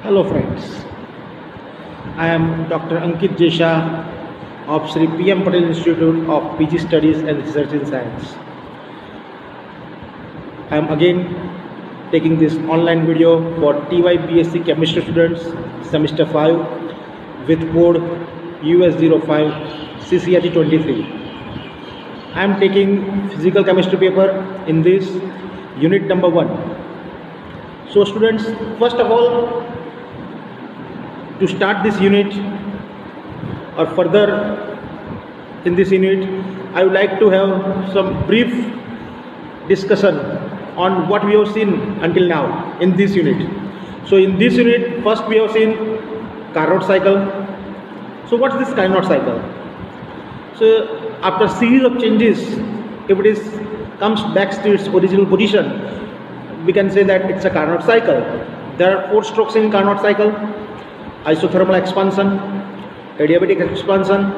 Hello friends, I am Dr. Ankit Jesha of Sri PM Patel Institute of PG Studies and Research in Science. I am again taking this online video for TY BSc Chemistry students semester 5 with code US05CCHE23. I am taking physical chemistry paper in this unit number 1. So students, first of all, to start this unit or further in this unit, I would like to have some brief discussion on what we have seen until now in this unit. So in this unit, first we have seen Carnot cycle. So what is this Carnot cycle? So after series of changes, if it comes back to its original position, we can say that it's a Carnot cycle. There are 4 strokes in Carnot cycle: isothermal expansion, adiabatic expansion,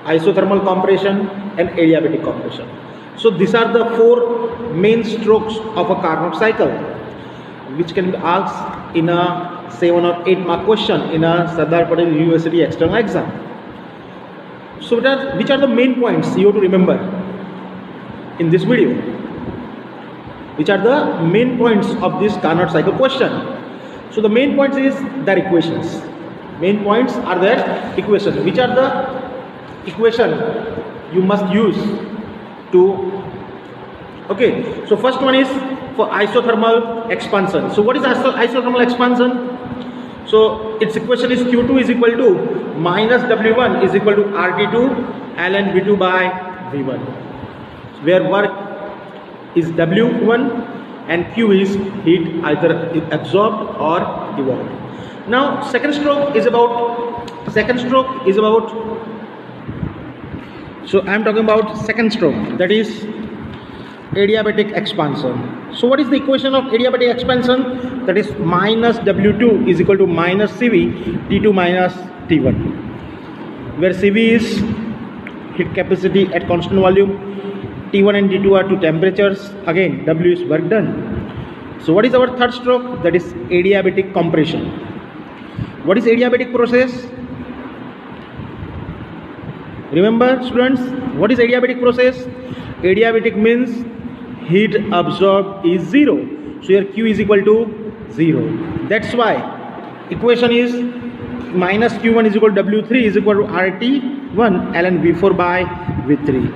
isothermal compression, and adiabatic compression. So these are the 4 main strokes of a Carnot cycle, which can be asked in a 7 or 8 mark question in a Sardar Patel University external exam. So which are the main points you have to remember in this video? Which are the main points of this Carnot cycle question? So the main points is their equations. Main points are their equations. Which are the equation you must use to... Okay, so first one is for isothermal expansion. So what is isothermal expansion? So its equation is Q2 is equal to minus W1 is equal to RT2 ln V2 by V1, where work is W1 and Q is heat either absorbed or evolved. Now second stroke is about, so I am talking about second stroke, that is adiabatic expansion. So what is the equation of adiabatic expansion? That is minus W2 is equal to minus CV T2 minus T1, where CV is heat capacity at constant volume, T1 and T2 are 2 temperatures, again W is work done. So what is our third stroke? That is adiabatic compression. What is adiabatic process? Remember students, what is adiabatic process? Adiabatic means heat absorbed is 0. So here Q is equal to 0. That's why equation is minus Q1 is equal to W3 is equal to RT1 ln V4 by V3.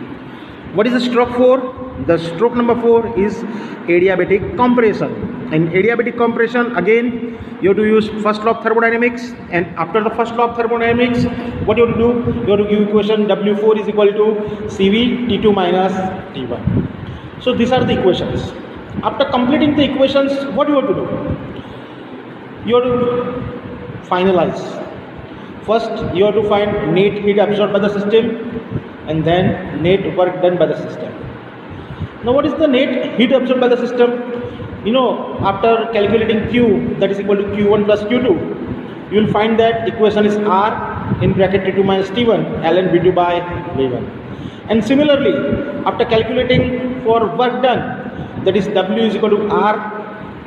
What is the stroke 4? The stroke number 4 is adiabatic compression. In adiabatic compression, again you have to use first law of thermodynamics, and after the first law of thermodynamics, what you have to do? You have to give equation W4 is equal to CV T2 minus T1. So these are the equations. After completing the equations, what you have to do? You have to finalize. First, you have to find net heat absorbed by the system, and then net work done by the system. Now what is the net heat absorbed by the system? You know, after calculating Q, that is equal to Q1 plus Q2, you will find that equation is R in bracket T2 minus T1 ln V2 by V1. And similarly, after calculating for work done, that is W is equal to R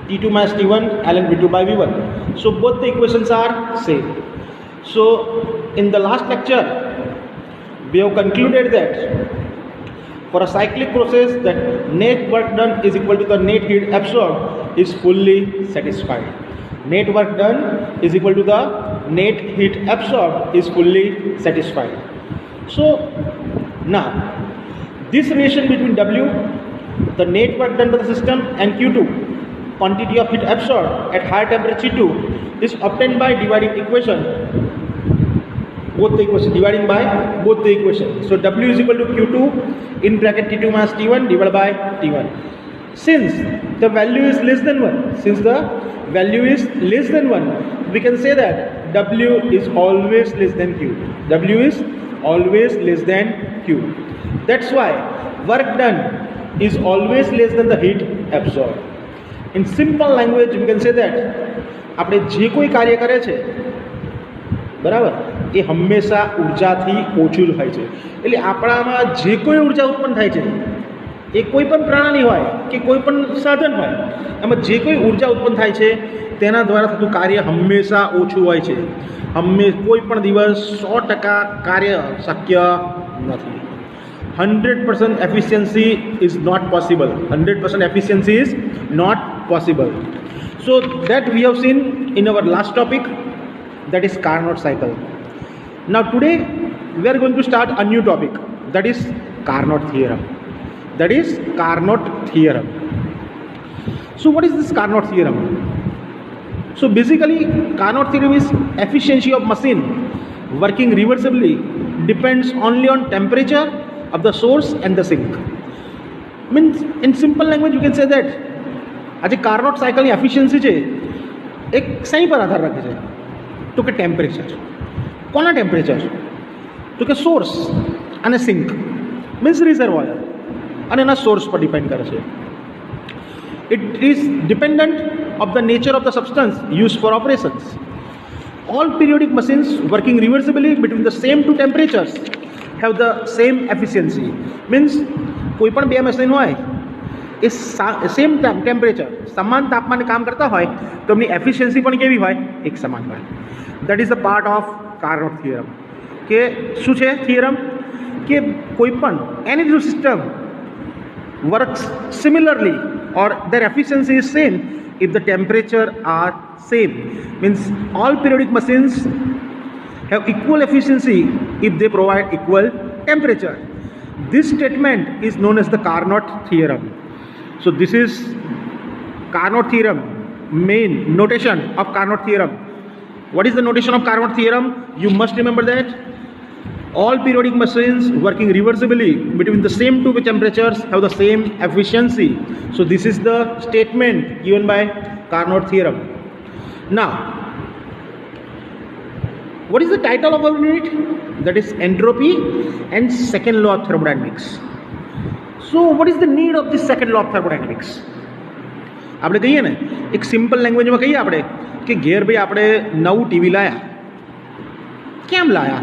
T2 minus T1 ln V2 by V1. So both the equations are same. So in the last lecture, we have concluded that for a cyclic process, that net work done is equal to the net heat absorbed is fully satisfied. Net work done is equal to the net heat absorbed is fully satisfied. So now this relation between W, the net work done by the system, and Q2, quantity of heat absorbed at higher temperature T2, is obtained by dividing dividing by both the equations. So W is equal to Q2 in bracket T2 minus T1 divided by T1. Since the value is less than 1, we can say that W is always less than Q. W is always less than Q. That's why work done is always less than the heat absorbed. In simple language, we can say that આપણે જે કોઈ કાર્ય કરે છે, બરાબર, એ હંમેશા ઉર્જાથી ઓછું જ હોય છે. એટલે આપણામાં જે કોઈ ઉર્જા ઉત્પન્ન થાય છે, એ કોઈ પણ પ્રણાલી હોય કે કોઈ પણ સાધન હોય, એમાં જે કોઈ ઉર્જા ઉત્પન્ન થાય છે તેના દ્વારા થતું કાર્ય હંમેશા ઓછું હોય છે. કોઈ પણ દિવસ 100% કાર્ય શક્ય નથી. 100% efficiency is not possible. 100% efficiency is not possible. So that we have seen in our last topic, that is Carnot cycle. Now today we are going to start a new topic, that is Carnot theorem. That is Carnot theorem. So what is this Carnot theorem? So basically Carnot theorem is efficiency of machine working reversibly depends only on temperature of the source and the sink. Means in simple language you can say that આજે Carnot સાયકલની efficiency છે એક શેની પર આધાર રાખે છે? તો કે ટેમ્પરેચર. કોના ટેમ્પરેચર? તો કે સોર્સ અને સિંક મીન્સ રિઝર્વોયર અને એના સોર્સ પર ડિપેન્ડ કરે છે. It is dependent of the nature of the substance used for operations. All periodic machines working reversibly between the same two temperatures have the same efficiency. Means કોઈ પણ બે machine હોય એ same temperature સમાન તાપમાને કામ કરતા હોય તો એમની એફિશિયન્સી પણ કેવી હોય? એક સમાન હોય. That is the part of Carnot theorem. કે શું છે થિયરમ? કે કોઈ પણ એની જો system works similarly or their efficiency is same if the temperature are same. Means all periodic machines have equal efficiency if they provide equal temperature. This statement is known as the Carnot theorem. So this is Carnot theorem, main notation of Carnot theorem. What is the notation of Carnot theorem? You must remember that all periodic machines working reversibly between the same two temperatures have the same efficiency. So this is the statement given by Carnot theorem. Now, what is the title of our unit? That is entropy and second law of thermodynamics. So what is the need of this second law of thermodynamics? આપણે કહીએ ને એક simple લેંગ્વેજમાં કહીએ આપણે કે ઘેર ભાઈ આપણે નવું ટીવી લાયા. કેમ લાયા?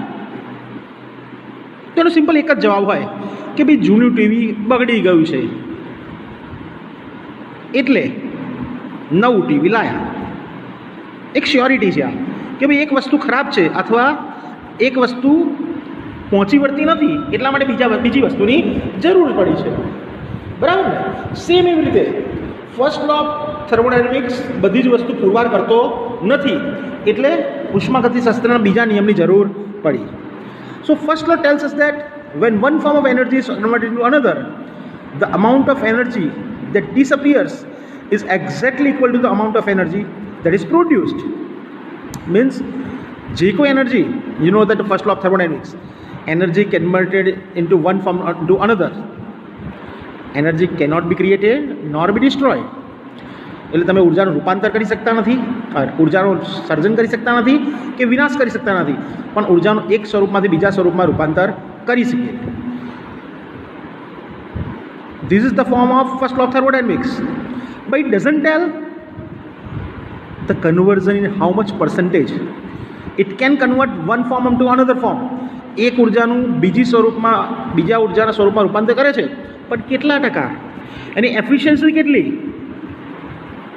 તેનો સિમ્પલ એક જ જવાબ હોય કે ભાઈ જૂનું ટીવી બગડી ગયું છે એટલે નવું ટીવી લાયા. એક શ્યોરિટી છે આ કે ભાઈ એક વસ્તુ ખરાબ છે અથવા એક વસ્તુ પહોંચી વળતી નથી એટલા માટે બીજી વસ્તુની જરૂર પડી છે. બરાબર ને? સેમ એવી રીતે ફર્સ્ટ લો ઓફ થર્મોડાયનેમિક્સ બધી જ વસ્તુ પુરવાર કરતો નથી એટલે ઉષ્માગતિશાસ્ત્રના બીજા નિયમની જરૂર પડી. So first law tells us that when one form of energy is converted into another, the amount of energy that disappears is exactly equal to the amount of energy that is produced. Means જે કોઈ energy, you know that the first law of thermodynamics, energy converted into one form to another, energy cannot be created nor be destroyed. એટલે તમે ઉર્જાનું રૂપાંતર કરી શકતા નથી, ઉર્જાનું સર્જન કરી શકતા નથી કે વિનાશ કરી શકતા નથી, પણ ઉર્જાનું એક સ્વરૂપમાંથી બીજા સ્વરૂપમાં રૂપાંતર કરી શકીએ. This is the form of first law of thermodynamics, but it doesn't tell the conversion in how much percentage it can convert one form into another form. એક ઉર્જાનું બીજી સ્વરૂપમાં બીજા ઉર્જાના સ્વરૂપમાં રૂપાંતર કરે છે, પણ કેટલા ટકા? એની એફિશિયન્સી કેટલી?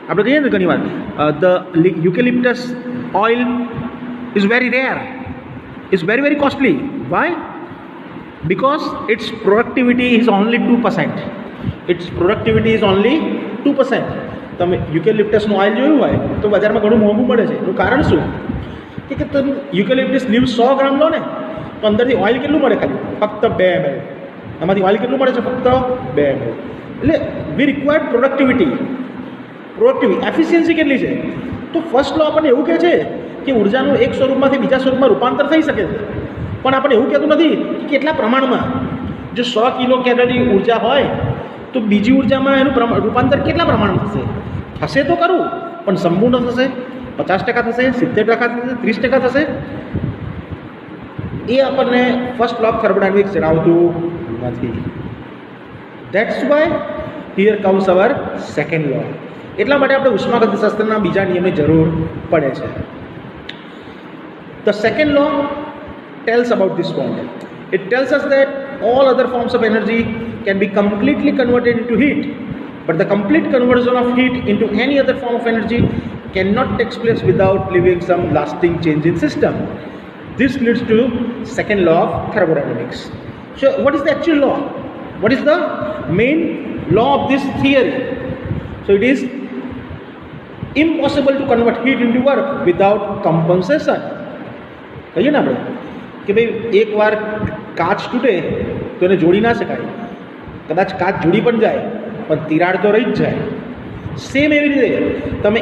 આપણે કહીએ ને ઘણી વાર the eucalyptus oil is very rare, is very very costly. Why? Because its productivity is only 2%. Its productivity is only 2%. તમે યુકેલિપ્ટસનું ઓઇલ જોયું હોય તો બજારમાં ઘણું મોંઘું મળે છે. એનું કારણ શું? કે તમે યુકેલિપ્ટસ લીવ 100 ગ્રામ લો ને તો અંદરથી ઓઇલ કેટલું મળે? ખાલી ફક્ત 2 ml. એમાંથી ઓઇલ કેટલું મળે છે? ફક્ત 2 ml. એટલે વી રિક્વાયર્ડ પ્રોડક્ટિવિટી એફિશિયન્સી કેટલી છે? તો ફર્સ્ટ લો આપણને એવું કહે છે કે ઉર્જાનું એક સ્વરૂપમાંથી બીજા સ્વરૂપમાં રૂપાંતર થઈ શકે છે, પણ આપણે એવું કહેતું નથી કે કેટલા પ્રમાણમાં. જો 100 કિલો કેલરી ઉર્જા હોય તો બીજી ઉર્જામાં એનું રૂપાંતર કેટલા પ્રમાણમાં થશે? થશે તો ખરું, પણ સંપૂર્ણ થશે? 50% થશે? 70% થશે? 30% થશે? એ આપણને ફર્સ્ટ લો ઓફ થર્મોડાયનેમિક્સ જણાવતું નથી. That's why here comes our second law. એટલા માટે આપણે ઉષ્માગતિશાસ્ત્રના બીજા નિયમની જરૂર પડે છે. The second law tells about this point. It tells us that all other forms of energy can be completely converted into heat But the complete conversion of heat into any other form of energy cannot take place without leaving some lasting change in system. This leads to second law of thermodynamics. So what is the actual law? What is the main law of this theory? So it is impossible to convert heat into work without compensation. કહીએ ને આપણે કે ભાઈ એકવાર કાચ તૂટે તો એને જોડી ના શકાય, કદાચ કાચ જોડી પણ જાય પણ તિરાડ તો રહી જ જાય. સેમ એવી રીતે તમે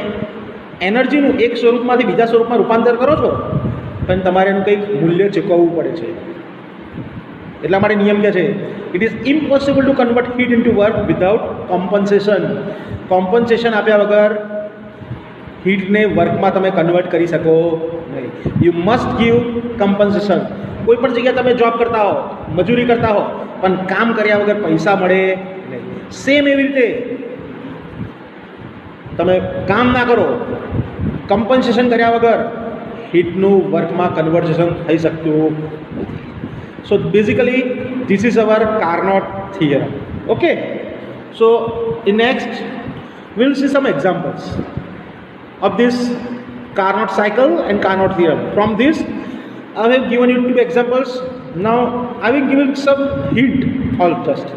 એનર્જીનું એક સ્વરૂપમાંથી બીજા સ્વરૂપમાં રૂપાંતર કરો છો પણ તમારે એનું કંઈક મૂલ્ય ચૂકવવું પડે છે. એટલા માટે નિયમ કહે છે it is impossible two convert heat into work without compensation. Compensation આપ્યા વગર હીટને વર્કમાં તમે કન્વર્ટ કરી શકો નહીં. You must give compensation. કોઈ પણ જગ્યાએ તમે જોબ કરતા હો, મજૂરી કરતા હો, પણ કામ કર્યા વગર પૈસા મળે નહીં. સેમ એવી રીતે તમે કામ ના કરો, કમ્પન્સેશન કર્યા વગર હીટનું વર્કમાં કન્વર્ઝેશન થઈ શકતું નથી. So basically this is our Carnot theorem. Okay, so in next we will see some examples of this Carnot cycle and Carnot theorem. From this I have given you two examples. Now I will give you some hint. All just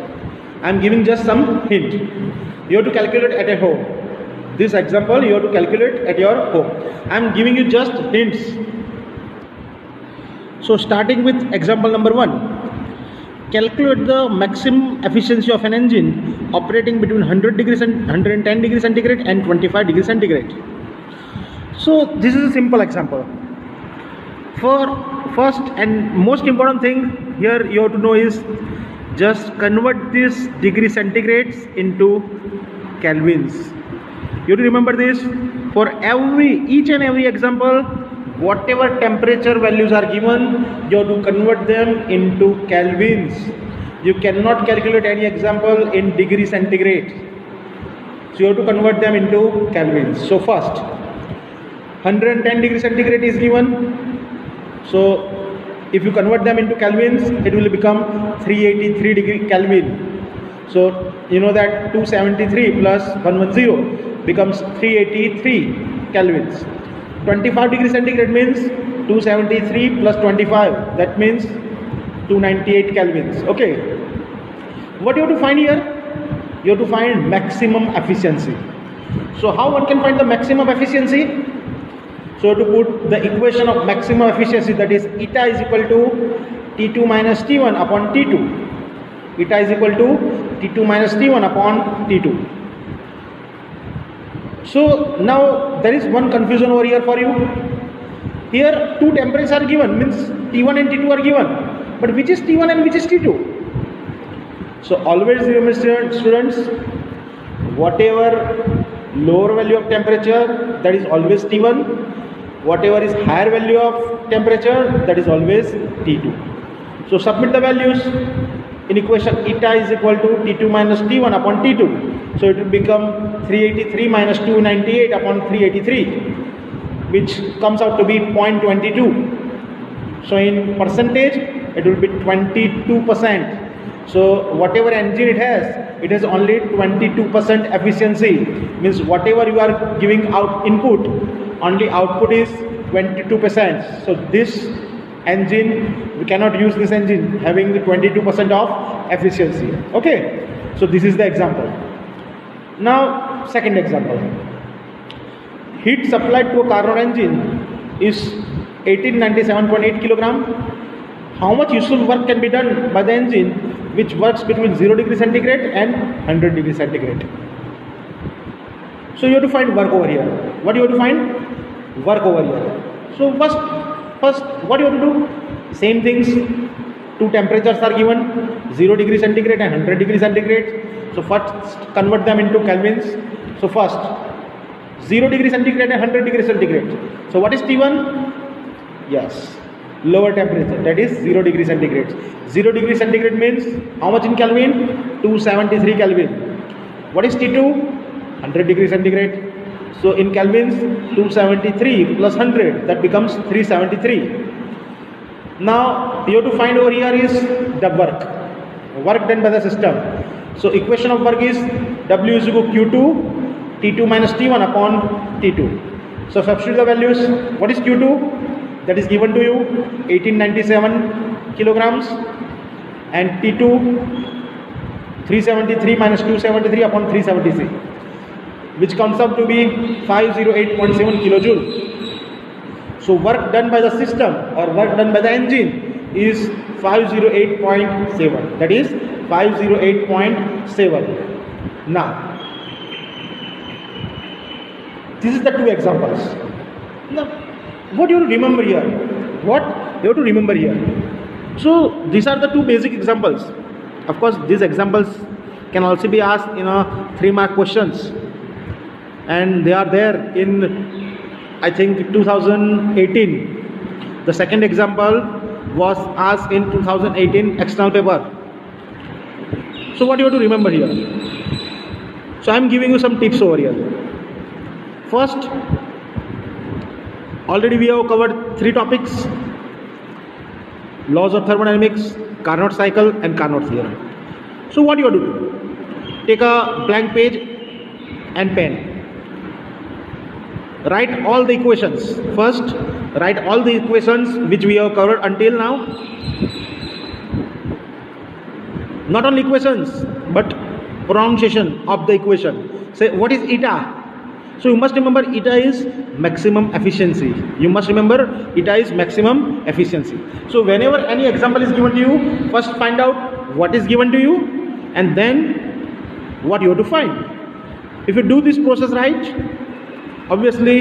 I am giving just some hint. You have to calculate at a home. This example you have to calculate at your home. I am giving you just hints. So starting with example number 1. Calculate the maximum efficiency of an engine operating between 100 degrees and 110 degrees centigrade and 25 degrees centigrade. So this is a simple example. For first and most important thing here you have to know is just convert this degree centigrades into kelvins. You have to remember this. For each and every example, whatever temperature values are given, you have to convert them into kelvins. You cannot calculate any example in degree centigrade. So you have to convert them into kelvins. So first 110 degree centigrade is given. So if you convert them into kelvins, it will become 383 degree Kelvin. So you know that 273 plus 110 becomes 383 kelvins. 25 degree centigrade means 273 plus 25, that means 298 kelvins. Okay, what you have to find here? You have to find maximum efficiency. So how one can find the maximum efficiency? So to put the equation of maximum efficiency, that is eta is equal to T2 minus T1 upon T2. Eta is equal to T2 minus T1 upon T2. So now there is one confusion over here for you. Here two temperatures are given, means T1 and T2 are given, but which is T1 and which is T2? So always remember students, whatever lower value of temperature, that is always T1. Whatever is higher value of temperature, that is always T2. So submit the values in equation. Eta is equal to T2 minus T1 upon T2. So it will become 383 minus 298 upon 383, which comes out to be 0.22. So in percentage, it will be 22%. So whatever engine it has only 22% efficiency. Means whatever you are giving out input, only output is 22%. So this engine, we cannot use this engine having the 22% of efficiency. Okay, so this is the example. Now second example. Heat supplied to a Carnot engine is 1897.8 kilogram. How much useful work can be done by the engine which works between 0 degree centigrade and 100 degree centigrade? So you have to find work over here. What you have to find? Work over here. So first what you have to do? Same things. Two temperatures are given, 0 degree centigrade and 100 degree centigrade. So first convert them into kelvins. So first 0 degree centigrade and 100 degree centigrade. So what is T1? Yes, lower temperature, that is 0 degree centigrade. 0 degree centigrade means how much in Kelvin? 273 Kelvin. What is T2? 100 degree centigrade. So in kelvins, 273 plus 100, that becomes 373. Now you have to find over here is the work done by the system. So equation of work is W is equal to Q2 T2 minus T1 upon T2. So substitute the values. What is Q2? That is given to you 1897 kilograms, and T2 373 minus 273 upon 373, which comes up to be 508.7 kilojoule. So work done by the system or work done by the engine is 508.7. That is 508.7. Now, this is the two examples. Now, what you have to remember here? What you have to remember here? So these are the two basic examples. Of course, these examples can also be asked in a 3-mark questions, and they are there in, I think, 2018. The second example was asked in 2018 external paper. So what you have to remember here? So I am giving you some tips over here. First, already we have covered 3 topics: laws of thermodynamics, Carnot cycle, and Carnot theorem. So what you have to do? Take a blank page and pen. Write all the equations. First, write all the equations which we have covered until now. Not only equations, but pronunciation of the equation. Say, what is eta? So you must remember eta is maximum efficiency. You must remember eta is maximum efficiency. So whenever any example is given to you, first find out what is given to you and then what you have to find. If you do this process right, obviously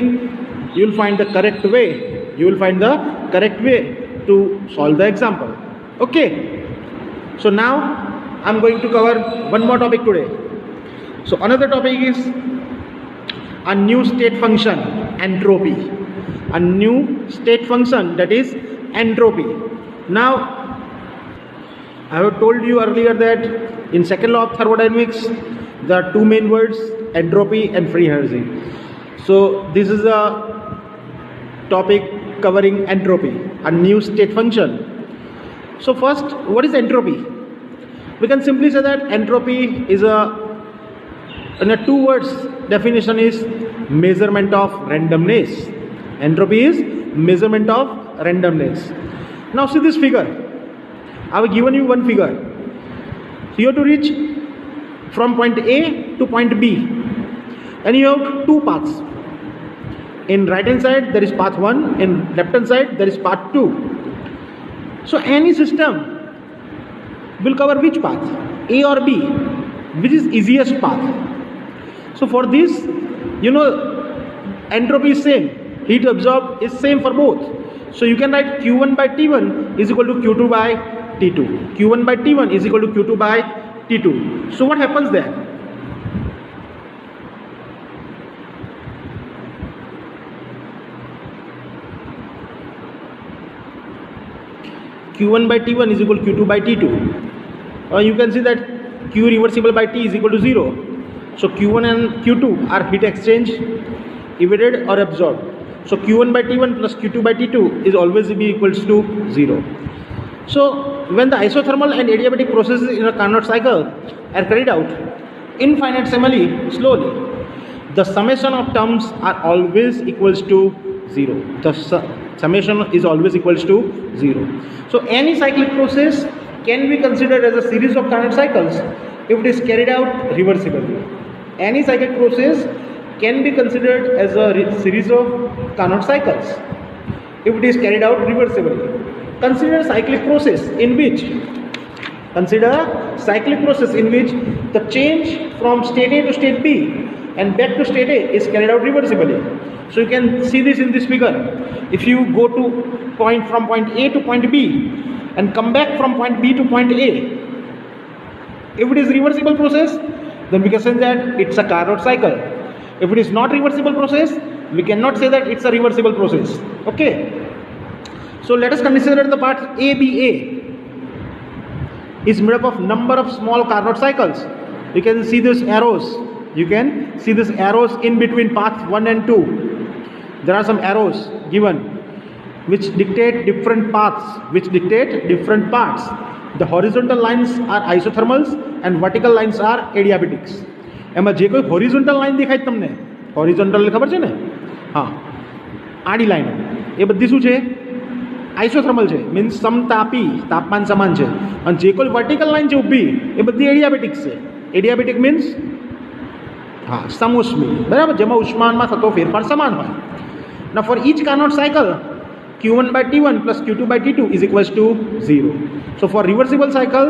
you will find the correct way. You will find the correct way to solve the example. Okay. So now I am going to cover one more topic today. So another topic is a new state function, entropy. A new state function, that is entropy. Now, I have told you earlier that in second law of thermodynamics, there are 2 main words, entropy and free energy. So this is a topic covering entropy, a new state function. So first, what is entropy? We can simply say that entropy is in a 2 words definition is measurement of randomness. Entropy is measurement of randomness. Now see this figure. I have given you one figure. So you have to reach from point A to point B, and you have 2 paths. In right hand side there is path 1, in left hand side there is path 2. So any system will cover which path, A or B, which is easiest path. So for this, entropy is same, heat absorbed is same for both. So you can write Q1 by T1 is equal to Q2 by T2. Q1 by T1 is equal to Q2 by T2. So what happens there? Q1 by T1 is equal to Q2 by T2. You can see that Q reversible by T is equal to 0. So Q1 and Q2 are heat exchange, evaded or absorbed. So Q1 by T1 plus Q2 by T2 is always be equals to 0. So when the isothermal and adiabatic processes in a Carnot cycle are carried out infinitesimally slowly, the summation of terms are always equals to 0. The summation is always equals to 0. So any cyclic process can be considered as a series of Carnot cycles if it is carried out reversibly. Any cyclic process can be considered as a series of Carnot cycles if it is carried out reversibly. Consider cyclic process in which the change from state A to state B and back to state A is carried out reversibly. So you can see this in this figure. If you go to from point A to point B and come back from point B to point A, if it is reversible process, then we can say that it's a Carnot cycle. If it is not reversible process, we cannot say that it's a reversible process. Okay. So let us consider the part ABA is made up of number of small Carnot cycles. You can see these arrows. You can see these arrows in between paths 1 and 2. There are some arrows given which dictate different paths, The horizontal lines are isothermals and vertical lines are adiabatics. એમાં જે કોઈ horizontal line દેખાય તમને, horizontal ખબર છે ને, હા આડી લાઈન, એ બધી શું છે? આઇસોથર્મલ છે, મીન્સ સમતાપી, તાપમાન સમાન છે. અને જે કોઈ વર્ટિકલ લાઈન છે ઊભી, એ બધી એડિયાબેટિક છે. એડિયાબેટિક મીન્સ હા સમઉષ્મી, બરાબર, જેમાં ઉષ્માનમાં થતો ફેરફાર સમાન હોય. Now for each Carnot cycle, Q1 by T1 plus Q2 by T2 is equals to 0. So for reversible cycle,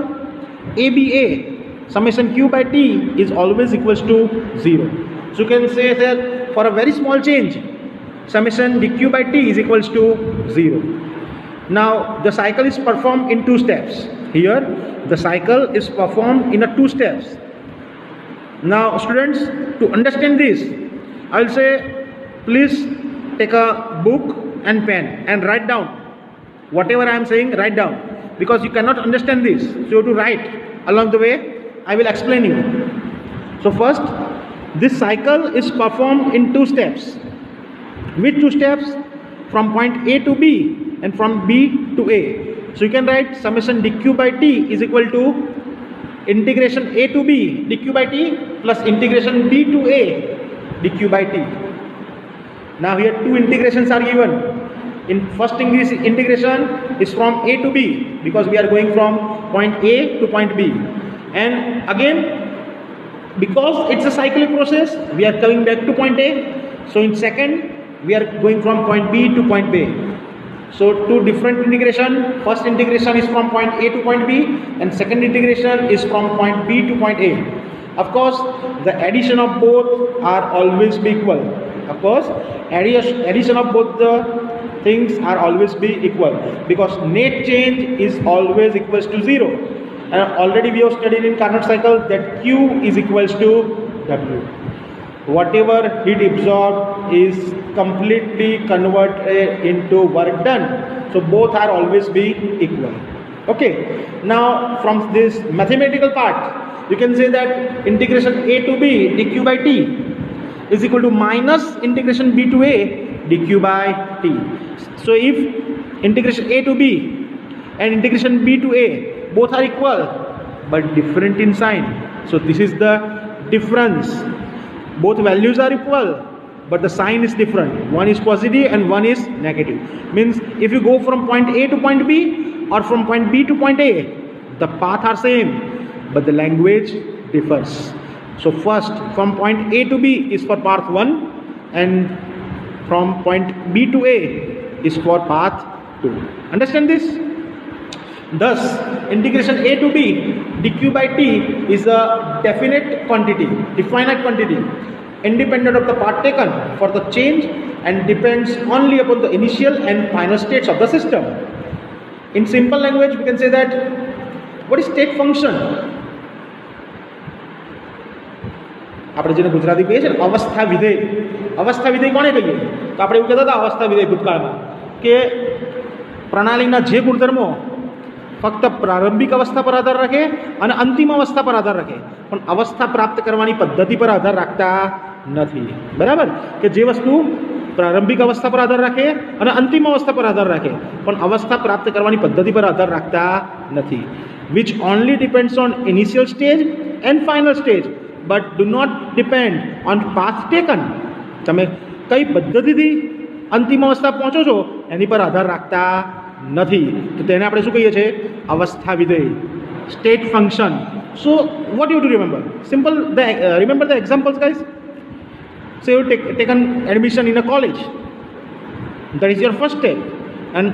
ABA summation Q by T is always equals to 0. So you can say that for a very small change, summation dq by T is equals to 0. Now the cycle is performed in 2 steps. Here the cycle is performed in a 2 steps. Now students, to understand this, I will say please take a book and pen and write down whatever I am saying. Write down, because you cannot understand this, so you have to write along the way. I will explain you. So first, this cycle is performed in 2 steps. Which 2 steps? From point A to B and from B to A. So you can write summation dq by T is equal to integration A to B dq by T plus integration B to A dq by T. Now here 2 integrations are given. In first integration is from A to B, because we are going from point A to point B. And again, because it's a cyclic process, we are coming back to point A. So in second, we are going from point B to point B. So 2 different integration. First integration is from point A to point B, and second integration is from point B to point A. Of course, the addition of both are always be equal. Of course, addition of both the things are always be equal, because net change is always equals to 0. And already we have studied in Carnot cycle that Q is equals to W. Whatever heat absorbed is completely converted into work done. So both are always be equal. Okay. Now from this mathematical part, you can say that integration A to B dq by T is equal to minus integration B to A dq by T. So if integration A to B and integration B to A both are equal but different in sign, so this is the difference. Both values are equal but the sign is different. One is positive and one is negative. Means if you go from point A to point B or from point B to point A, the path are same but the language differs. So first, from point A to B is for path 1, and from point B to A is for path 2. Understand this? Thus, integration A to B dq by T is a definite quantity, definite quantity, independent of the path taken for the change, and depends only upon the initial and final states of the system. In simple language, we can say that what is state function? આપણે જેને ગુજરાતી કહીએ છીએ ને અવસ્થા વિધેય, અવસ્થા વિધેય કોને કહીએ? તો આપણે એવું કહેતા હતા અવસ્થા વિધેય ભૂતકાળમાં કે પ્રણાલીના જે ગુણધર્મો ફક્ત પ્રારંભિક અવસ્થા પર આધાર રાખે અને અંતિમ અવસ્થા પર આધાર રાખે, પણ અવસ્થા પ્રાપ્ત કરવાની પદ્ધતિ પર આધાર રાખતા નથી. બરાબર? કે જે વસ્તુ પ્રારંભિક અવસ્થા પર આધાર રાખે અને અંતિમ અવસ્થા પર આધાર રાખે, પણ અવસ્થા પ્રાપ્ત કરવાની પદ્ધતિ પર આધાર રાખતા નથી. Which only depends on initial stage and final stage, but do not depend on path taken. તમે કઈ પદ્ધતિથી અંતિમ અવસ્થા પહોંચો છો એની પર આધાર રાખતા નથી. તો તેને આપણે શું કહીએ છીએ? અવસ્થા વિધેય, state function. So what you two remember? Simple, remember the examples, guys. So you taken admission in a college. That is your first step. And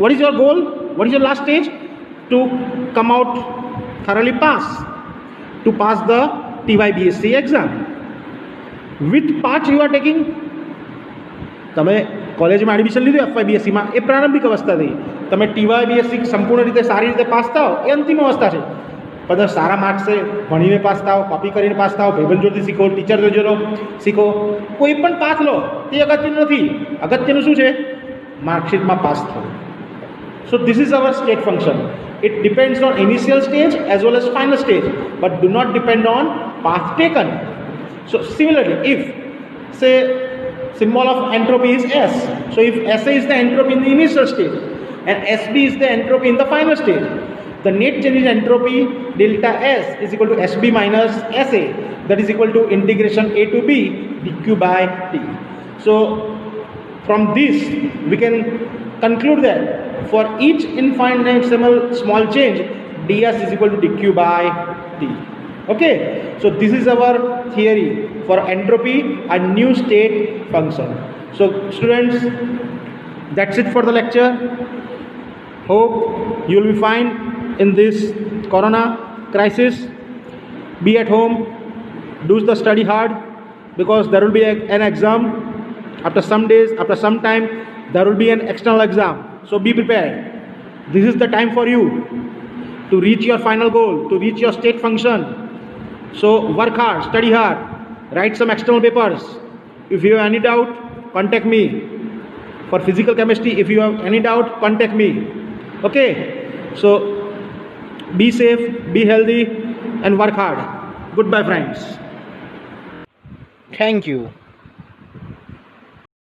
what is your goal? What is your last stage? To come out thoroughly pass, to pass the TYBSc exam. Which part you are taking? તમે કોલેજમાં admission લીધું FYBScમાં, એ પ્રારંભિક અવસ્થા થઈ. તમે TYBSc સંપૂર્ણ રીતે સારી રીતે પાસ થાઓ એ અંતિમ અવસ્થા છે. બધા સારા માર્ક્સ છે, ભણીને પાસ થાઓ, કોપી કરીને પાસ થાઓ, ભાઈબંધ જોડેથી શીખો, ટીચર જોડે શીખો, કોઈ પણ પાસ લો તે અગત્યનું નથી. અગત્યનું શું છે? માર્કશીટમાં પાસ થવું. So this is our state function. It depends on initial stage as well as final stage, but do not depend on path taken. So similarly, if say symbol of entropy is S, so if SA is the entropy in the initial stage and SB is the entropy in the final stage, the net change in entropy delta S is equal to SB minus SA. that is equal to integration a to b dq by t. So from this we can conclude that for each infinitesimal small change, ds is equal to dq by t. Okay, so this is our theory for entropy and new state function. So students, that's it for the lecture. Hope you will be fine in this corona crisis. Be at home, do the study hard, because there will be an exam after some days, after some time there will be an external exam. So be prepared. This is the time for you to reach your final goal, to reach your state function. So work hard, study hard, write some external papers. If you have any doubt, contact me. For physical chemistry, if you have any doubt, contact me. Okay, so be safe, be healthy, and work hard. Goodbye, friends. Thank you.